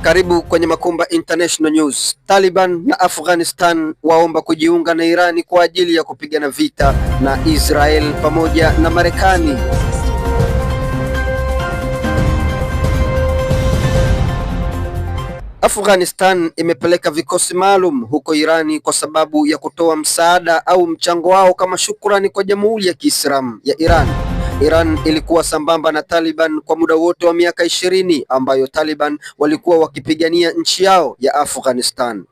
Karibu kwenye Makumba International News. Taliban na Afghanistan waomba kujiunga na Irani kwa ajili ya kupigana vita na Israel pamoja na Marekani. Afghanistan imepeleka vikosi maalum huko Irani kwa sababu ya kutoa msaada au mchango wao kama shukrani kwa Jamhuri ya Kiislamu ya Iran. Iran ilikuwa sambamba na Taliban kwa muda wote wa miaka 20 ambayo Taliban walikuwa wakipigania nchi yao ya Afghanistan.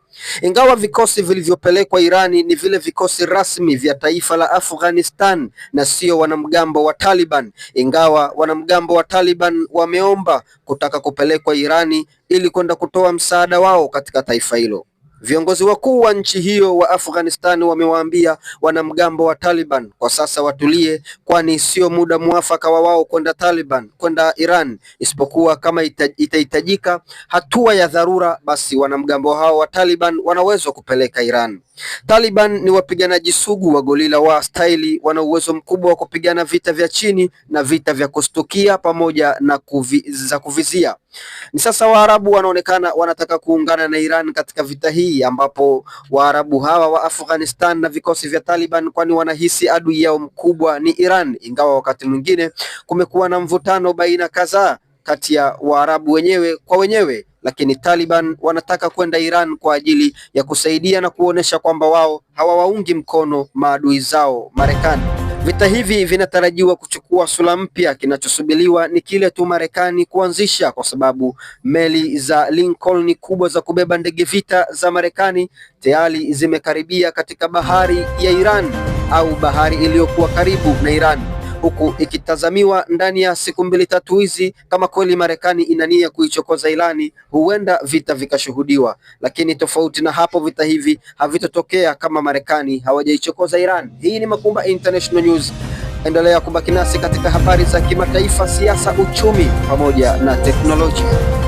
Ingawa vikosi vilivyopelekwa Irani ni vile vikosi rasmi vya taifa la Afghanistan na sio wanamgambo wa Taliban, ingawa wanamgambo wa Taliban wameomba kutaka kupelekwa Irani ili kwenda kutoa msaada wao katika taifa hilo. Viongozi wakuu wa nchi hiyo wa Afghanistan wamewaambia wanamgambo wa Taliban kwa sasa watulie, kwani sio muda mwafaka wa wao kwenda Iran, isipokuwa kama itahitajika hatua ya dharura, basi wanamgambo hao wa Taliban wanaweza kupeleka Iran. Taliban ni wapiganaji sugu wa golila wa staili, wana uwezo mkubwa wa kupigana vita vya chini na vita vya kustukia pamoja na kuvizia. Ni sasa Waarabu wanaonekana wanataka kuungana na Iran katika vita hii, ambapo Waarabu hawa wa Afghanistan na vikosi vya Taliban, kwani wanahisi adui yao mkubwa ni Iran, ingawa wakati mwingine kumekuwa na mvutano baina kadhaa kati ya Waarabu wenyewe kwa wenyewe, lakini Taliban wanataka kwenda Iran kwa ajili ya kusaidia na kuonesha kwamba wao hawawaungi mkono maadui zao Marekani. Vita hivi vinatarajiwa kuchukua sura mpya. Kinachosubiriwa ni kile tu Marekani kuanzisha, kwa sababu meli za Lincoln kubwa za kubeba ndege vita za Marekani tayari zimekaribia katika bahari ya Iran au bahari iliyokuwa karibu na Iran, huku ikitazamiwa ndani ya siku 2-3 hizi, kama kweli Marekani ina nia kuichokoza Irani, huenda vita vikashuhudiwa. Lakini tofauti na hapo, vita hivi havitotokea kama Marekani hawajaichokoza Iran. Hii ni Makumba International News. Endelea kubaki nasi katika habari za kimataifa, siasa, uchumi pamoja na teknolojia.